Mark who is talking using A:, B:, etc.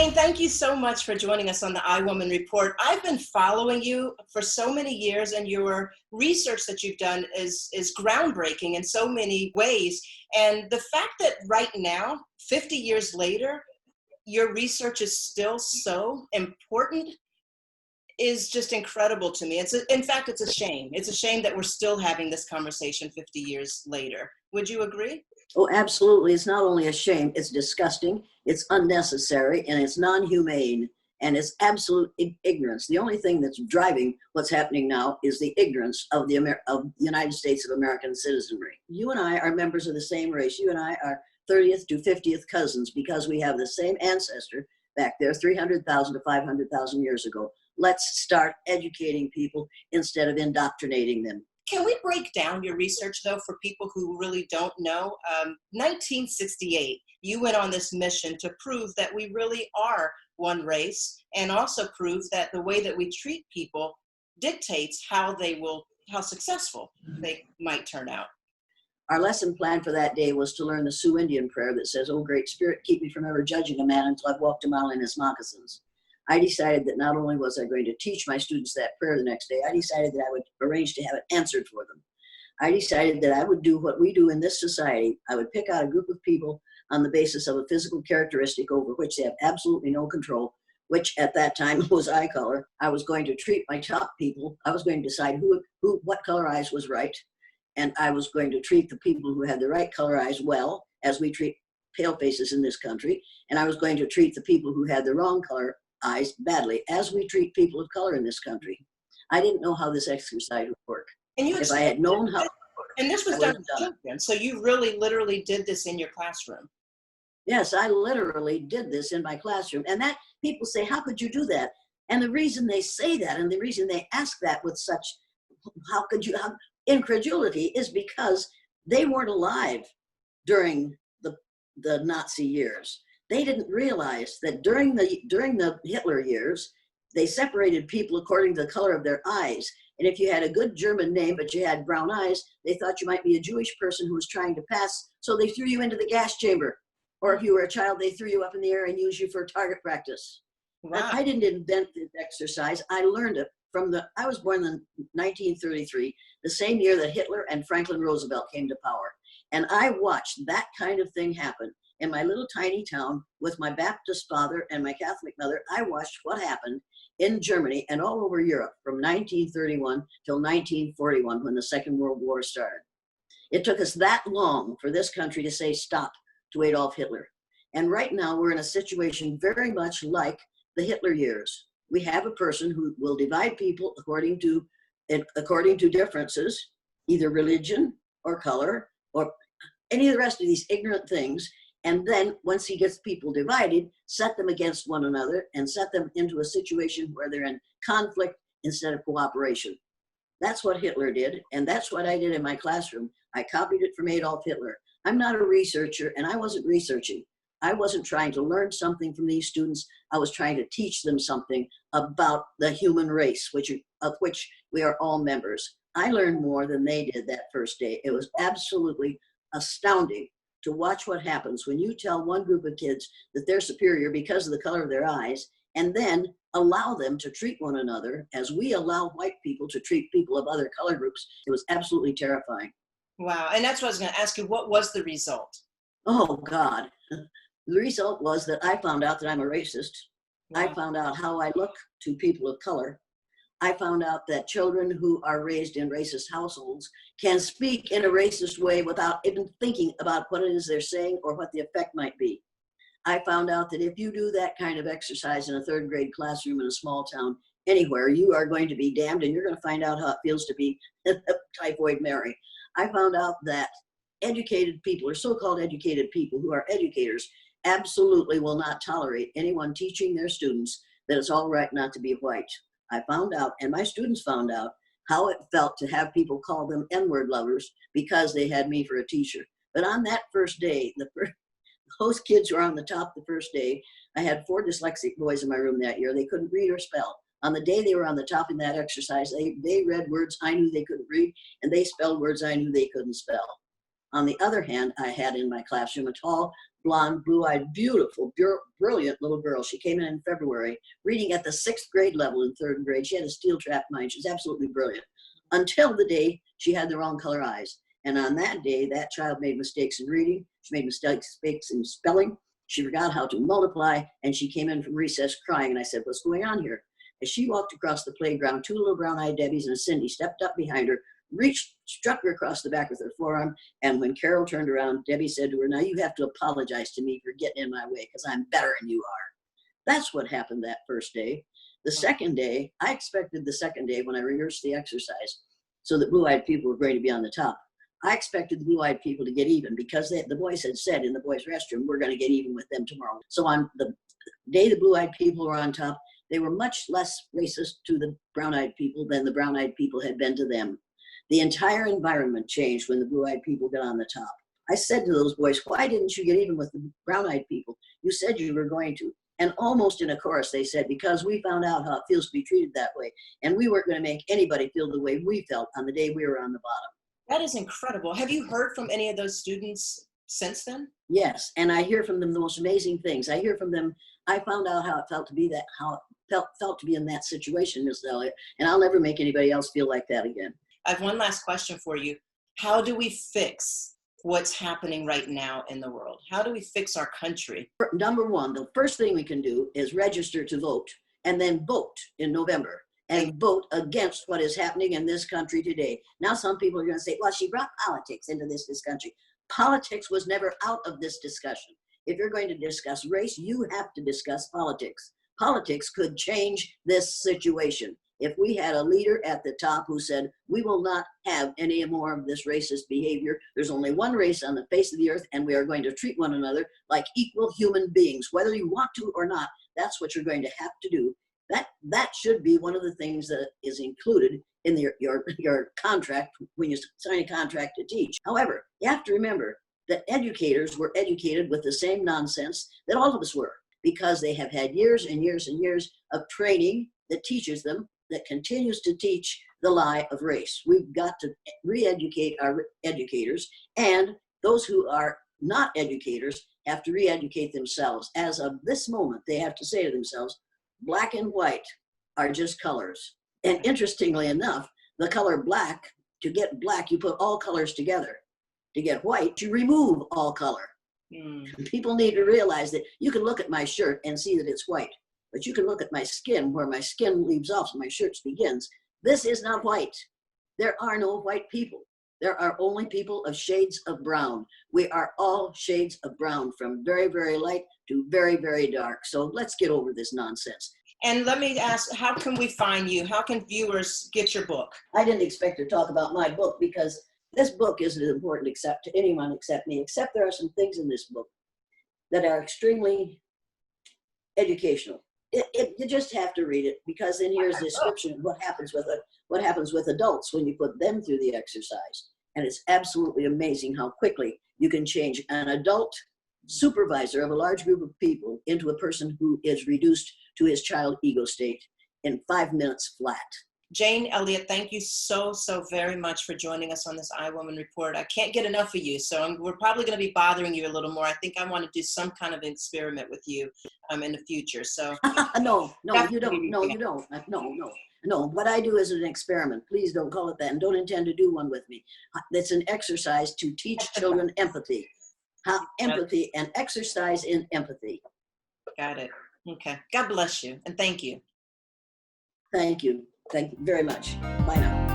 A: Jane, thank you so much for joining us on the iWoman Report. I've been following you for so many years, and your research that you've done is groundbreaking in so many ways. And the fact that right now, 50 years later, your research is still so important is just incredible to me. In fact, it's a shame. It's a shame that we're still having this conversation 50 years later. Would you agree?
B: Oh, absolutely. It's not only a shame, it's disgusting, it's unnecessary, and it's non-humane, and it's absolute ignorance. The only thing that's driving what's happening now is the ignorance of the United States of American citizenry. You and I are members of the same race. You and I are 30th to 50th cousins because we have the same ancestor back there 300,000 to 500,000 years ago. Let's start educating people instead of indoctrinating them.
A: Can we break down your research, though, for people who really don't know? 1968, you went on this mission to prove that we really are one race, and also prove that the way that we treat people dictates how successful they might turn out.
B: Our lesson plan for that day was to learn the Sioux Indian prayer that says, "Oh, Great Spirit, keep me from ever judging a man until I've walked a mile in his moccasins." I decided that not only was I going to teach my students that prayer the next day, I decided that I would arrange to have it answered for them. I decided that I would do what we do in this society. I would pick out a group of people on the basis of a physical characteristic over which they have absolutely no control, which at that time was eye color. I was going to treat my top people. I was going to decide what color eyes was right. And I was going to treat the people who had the right color eyes well, as we treat pale faces in this country. And I was going to treat the people who had the wrong color eyes badly, as we treat people of color in this country. I didn't know how this exercise would work.
A: And
B: if I had known how,
A: and this was done with children, so you really literally did this in your classroom.
B: Yes, I literally did this in my classroom. And that people say, how could you do that? And the reason they say that, and the reason they ask that with such, how could you, incredulity, is because they weren't alive during the Nazi years. They didn't realize that during the Hitler years, they separated people according to the color of their eyes. And if you had a good German name, but you had brown eyes, they thought you might be a Jewish person who was trying to pass, so they threw you into the gas chamber. Or if you were a child, they threw you up in the air and used you for target practice. Wow. I didn't invent this exercise. I learned it I was born in 1933, the same year that Hitler and Franklin Roosevelt came to power. And I watched that kind of thing happen. In my little tiny town with my Baptist father and my Catholic mother, I watched what happened in Germany and all over Europe from 1931 till 1941 when the Second World War started. It took us that long for this country to say stop to Adolf Hitler. And right now we're in a situation very much like the Hitler years. We have a person who will divide people according to differences, either religion or color or any of the rest of these ignorant things. And then once he gets people divided, set them against one another and set them into a situation where they're in conflict instead of cooperation. That's what Hitler did. And that's what I did in my classroom. I copied it from Adolf Hitler. I'm not a researcher, and I wasn't researching. I wasn't trying to learn something from these students. I was trying to teach them something about the human race, of which we are all members. I learned more than they did that first day. It was absolutely astounding to watch what happens when you tell one group of kids that they're superior because of the color of their eyes, and then allow them to treat one another as we allow white people to treat people of other color groups. It was absolutely terrifying.
A: Wow, and that's what I was gonna ask you, what was the result?
B: Oh God, the result was that I found out that I'm a racist. Wow. I found out how I look to people of color. I found out that children who are raised in racist households can speak in a racist way without even thinking about what it is they're saying or what the effect might be. I found out that if you do that kind of exercise in a third grade classroom in a small town anywhere, you are going to be damned, and you're going to find out how it feels to be typhoid Mary. I found out that educated people, or so-called educated people who are educators, absolutely will not tolerate anyone teaching their students that it's all right not to be white. I found out, and my students found out, how it felt to have people call them N-word lovers because they had me for a teacher. But on that first day, those kids were on the top the first day. I had 4 dyslexic boys in my room that year. They couldn't read or spell. On the day they were on the top in that exercise, they read words I knew they couldn't read, and they spelled words I knew they couldn't spell. On the other hand, I had in my classroom a tall, blonde, blue-eyed, beautiful, brilliant little girl. She came in February, reading at the 6th grade level in 3rd grade. She had a steel-trap mind. She was absolutely brilliant until the day she had the wrong color eyes. And on that day, that child made mistakes in reading. She made mistakes in spelling. She forgot how to multiply, and she came in from recess crying. And I said, "What's going on here?" As she walked across the playground, 2 little brown-eyed Debbies and a Cindy stepped up behind her, struck her across the back with her forearm. And when Carol turned around, Debbie said to her, "Now you have to apologize to me for getting in my way because I'm better than you are." That's what happened that first day. The second day, I expected the second day when I rehearsed the exercise so that blue-eyed people were going to be on the top. I expected the blue-eyed people to get even because the boys had said in the boys' restroom, "We're going to get even with them tomorrow." So on the day the blue-eyed people were on top, they were much less racist to the brown-eyed people than the brown-eyed people had been to them. The entire environment changed when the blue-eyed people got on the top. I said to those boys, "Why didn't you get even with the brown-eyed people? You said you were going to." And almost in a chorus, they said, "Because we found out how it feels to be treated that way. And we weren't going to make anybody feel the way we felt on the day we were on the bottom."
A: That is incredible. Have you heard from any of those students since then?
B: Yes, and I hear from them the most amazing things. I hear from them, I found out how it felt to be felt to be in that situation, Miss Elliott, and I'll never make anybody else feel like that again.
A: I have one last question for you. How do we fix what's happening right now in the world? How do we fix our country?
B: Number one, the first thing we can do is register to vote and then vote in November and vote against what is happening in this country today. Now, some people are going to say, "Well, she brought politics into this country." Politics was never out of this discussion. If you're going to discuss race, you have to discuss politics. Politics could change this situation. If we had a leader at the top who said, "We will not have any more of this racist behavior. There's only one race on the face of the earth, and we are going to treat one another like equal human beings, whether you want to or not, that's what you're going to have to do." That should be one of the things that is included in your contract when you sign a contract to teach. However, you have to remember that educators were educated with the same nonsense that all of us were, because they have had years and years and years of training that teaches them, that continues to teach the lie of race. We've got to re-educate our educators, and those who are not educators have to re-educate themselves. As of this moment, they have to say to themselves, black and white are just colors. And interestingly enough, the color black, to get black, you put all colors together. To get white, you remove all color. People need to realize that you can look at my shirt and see that it's white, but you can look at my skin where my skin leaves off and my shirt begins. This is not white. There are no white people. There are only people of shades of brown. We are all shades of brown, from very, very light to very, very dark. So let's get over this nonsense.
A: And let me ask, how can we find you? How can viewers get your book?
B: I didn't expect to talk about my book because this book isn't important to anyone except me, except there are some things in this book that are extremely educational. You just have to read it, because in here is a description of what happens with adults when you put them through the exercise. And it's absolutely amazing how quickly you can change an adult supervisor of a large group of people into a person who is reduced to his child ego state in 5 minutes flat.
A: Jane Elliott, thank you so very much for joining us on this iWoman report. I can't get enough of you, so we're probably going to be bothering you a little more. I think I want to do some kind of experiment with you in the future. So
B: No, you don't. No. What I do is an experiment. Please don't call it that, and don't intend to do one with me. It's an exercise to teach children empathy. Empathy and exercise in empathy.
A: Got it. Okay. God bless you, and thank you.
B: Thank you. Thank you very much. Bye now.